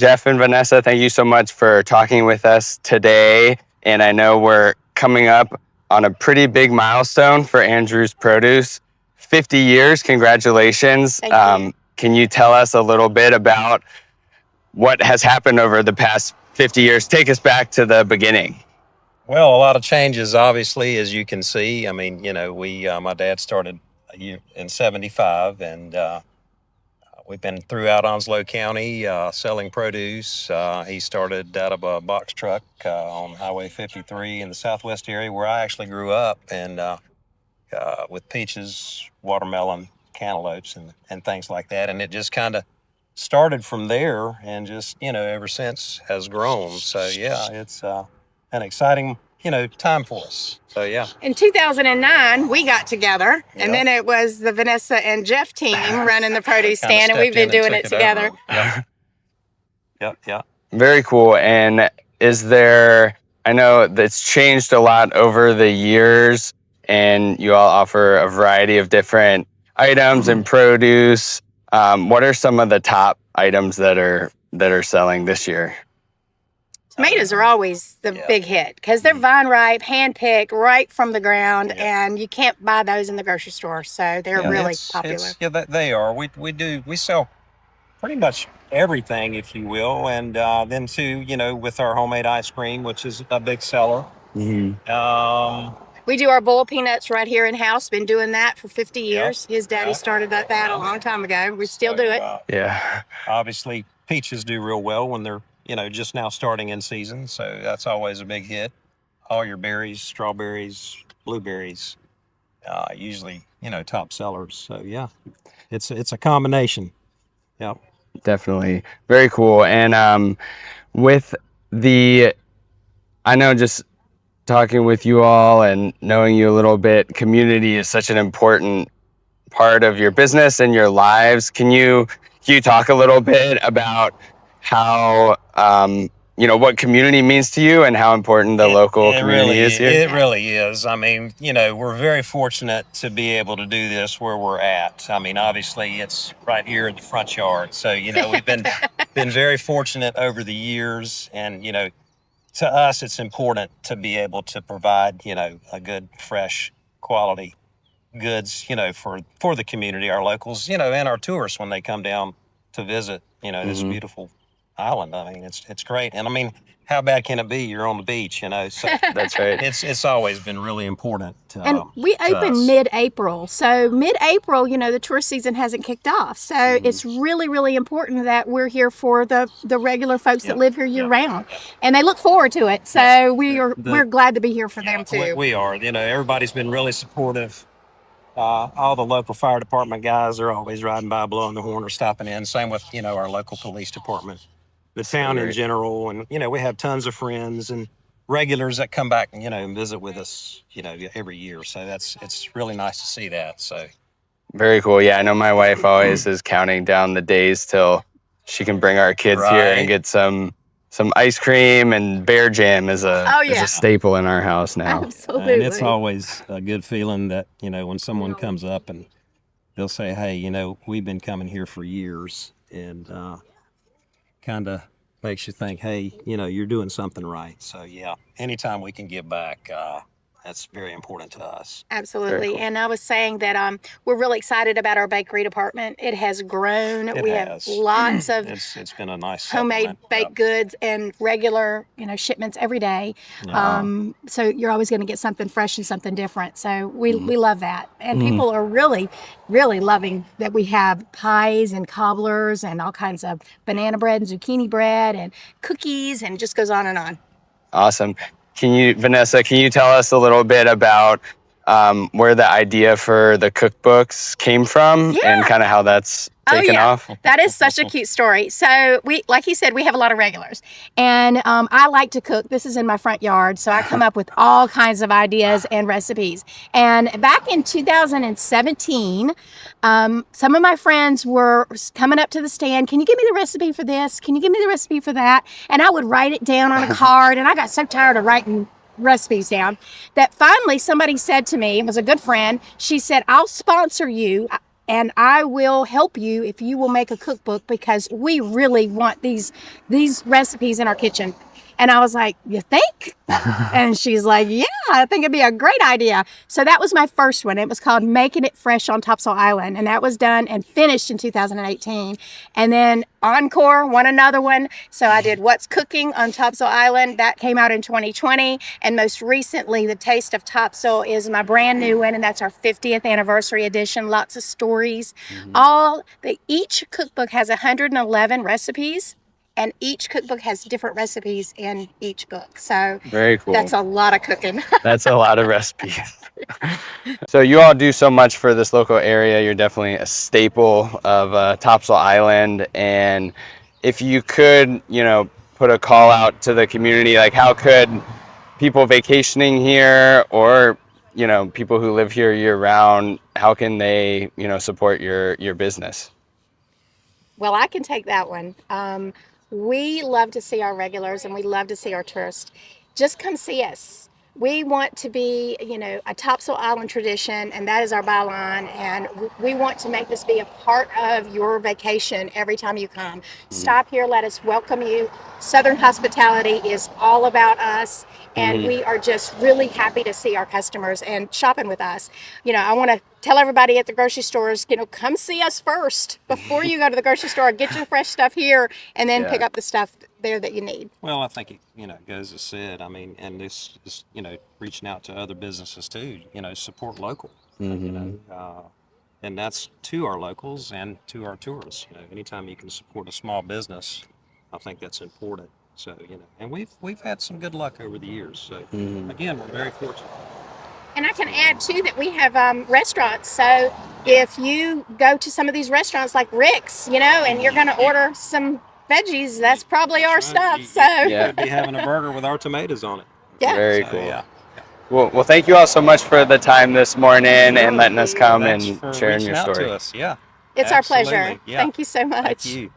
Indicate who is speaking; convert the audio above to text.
Speaker 1: Jeff and Vanessa, thank you so much for talking with us today. And I know we're coming up on a pretty big milestone for Andrew's Produce. 50 years, congratulations.
Speaker 2: Thank you.
Speaker 1: Can you tell us a little bit about what has happened over the past 50 years? Take us back to the beginning.
Speaker 3: Well, a lot of changes, obviously, as you can see. I mean, my dad started in 75, and we've been throughout Onslow County selling produce. He started out of a box truck on Highway 53 in the southwest area where I actually grew up, and with peaches, watermelon, cantaloupes, and things like that. And it just kind of started from there, and just, ever since has grown. So, yeah, it's an exciting, time for us. So, yeah.
Speaker 2: In 2009, we got together,
Speaker 3: Yep.
Speaker 2: and then it was the Vanessa and Jeff team running the produce
Speaker 3: Kinda
Speaker 2: stand, and we've been
Speaker 3: stepped in
Speaker 2: doing
Speaker 3: and
Speaker 2: it
Speaker 3: took
Speaker 2: together.
Speaker 3: over. Yep.
Speaker 1: Very cool. And I know that's changed a lot over the years, and you all offer a variety of different items and produce. What are some of the top items that are selling this year?
Speaker 2: Tomatoes are always the
Speaker 3: Yeah.
Speaker 2: big hit because they're vine ripe, hand picked, right from the ground,
Speaker 3: Yeah.
Speaker 2: and you can't buy those in the grocery store. So they're really popular.
Speaker 3: They are. We sell pretty much everything, if you will, and then too, with our homemade ice cream, which is a big seller. Um,
Speaker 2: We do our boiled peanuts right here in house. Been doing that for 50
Speaker 3: Yeah.
Speaker 2: years. His daddy
Speaker 3: Yeah.
Speaker 2: started that a long time ago. We still
Speaker 3: so,
Speaker 2: do it.
Speaker 1: Yeah.
Speaker 3: Obviously, peaches do real well when they're just now starting in season, so that's always a big hit. All your berries, strawberries, blueberries, usually top sellers. So yeah, it's a combination. Yep.
Speaker 1: Definitely. Very cool. And with I know just talking with you all and knowing you a little bit, community is such an important part of your business and your lives. Can you talk a little bit about how, what community means to you and how important the local community is here?
Speaker 3: It really is. I mean, we're very fortunate to be able to do this where we're at. I mean, obviously, it's right here in the front yard. So, we've been very fortunate over the years. And, to us, it's important to be able to provide, a good, fresh, quality goods, for the community, our locals, and our tourists when they come down to visit, this beautiful island. I mean, it's great. And I mean, how bad can it be? You're on the beach, So
Speaker 1: That's right.
Speaker 3: it's always been really important.
Speaker 2: And we open mid-April. So mid-April, the tourist season hasn't kicked off. So it's really, really important that we're here for the regular folks that live here year-round. And they look forward to it. So we're glad to be here for them too.
Speaker 3: We are. Everybody's been really supportive. All the local fire department guys are always riding by, blowing the horn or stopping in. Same with, our local police department, the town in general. And, we have tons of friends and regulars that come back and, and visit with us, every year. So it's really nice to see that. So
Speaker 1: Very cool. Yeah, I know my wife always is counting down the days till she can bring our kids here and get some ice cream, and bear jam is a staple in our house now.
Speaker 2: Absolutely.
Speaker 3: And it's always a good feeling that, when someone comes up and they'll say, hey, we've been coming here for years, and kind of makes you think, hey, you're doing something right. So, yeah, anytime we can give back, that's very important to us.
Speaker 2: Absolutely. And I was saying that we're really excited about our bakery department. It has grown. We have lots of
Speaker 3: it's been a nice
Speaker 2: homemade baked goods and regular, shipments every day. So you're always going to get something fresh and something different. So we love that. And people are really, really loving that we have pies and cobblers and all kinds of banana bread and zucchini bread and cookies, and it just goes on and on.
Speaker 1: Awesome. Vanessa, can you tell us a little bit about where the idea for the cookbooks came from and kind of how that's taken off?
Speaker 2: That is such a cute story. So like he said, we have a lot of regulars, and I like to cook. This is in my front yard, so I come up with all kinds of ideas and recipes. And back in 2017, some of my friends were coming up to the stand. Can you give me the recipe for this? Can you give me the recipe for that? And I would write it down on a card, and I got so tired of writing recipes down that finally somebody said to me, it was a good friend, she said, I'll sponsor you and I will help you if you will make a cookbook, because we really want these recipes in our kitchen. And I was like, you think? And she's like, yeah, I think it'd be a great idea. So that was my first one. It was called Making It Fresh on Topsail Island. And that was done and finished in 2018. And then Encore won another one. So I did What's Cooking on Topsail Island. That came out in 2020. And most recently, The Taste of Topsail is my brand new one. And that's our 50th anniversary edition. Lots of stories. Each cookbook has 111 recipes. And each cookbook has different recipes in each book. So
Speaker 1: Very cool.
Speaker 2: that's a lot of cooking.
Speaker 1: That's a lot of recipes. So you all do so much for this local area. You're definitely a staple of Topsail Island. And if you could, put a call out to the community, like how could people vacationing here or, people who live here year round, how can they, support your business?
Speaker 2: Well, I can take that one. We love to see our regulars and we love to see our tourists. Just come see us. We want to be, a Topsail Island tradition, and that is our byline. And we want to make this be a part of your vacation every time you come. Stop here, let us welcome you. Southern hospitality is all about us, and we are just really happy to see our customers and shopping with us. I want to tell everybody at the grocery stores, come see us first before you go to the grocery store. Get your fresh stuff here, and then pick up the stuff there that you need.
Speaker 3: Well, I think it goes as said. I mean, and this is reaching out to other businesses too. Support local. And that's to our locals and to our tourists. Anytime you can support a small business, I think that's important. So and we've had some good luck over the years. So again, we're very fortunate.
Speaker 2: And I can add too that we have restaurants. So if you go to some of these restaurants like Rick's, and you're going to order some veggies, that's probably our stuff. So
Speaker 3: you could be having a burger with our tomatoes on it.
Speaker 2: Yeah.
Speaker 1: Very
Speaker 3: So,
Speaker 1: cool.
Speaker 3: yeah.
Speaker 1: Well, thank you all so much for the time this morning and letting us come
Speaker 3: Thanks
Speaker 1: and
Speaker 3: for
Speaker 1: sharing
Speaker 3: reaching
Speaker 1: your
Speaker 3: out
Speaker 1: story.
Speaker 3: to us. Yeah.
Speaker 2: It's
Speaker 3: Absolutely.
Speaker 2: our pleasure.
Speaker 3: Yeah.
Speaker 2: Thank you so much.
Speaker 3: Thank you.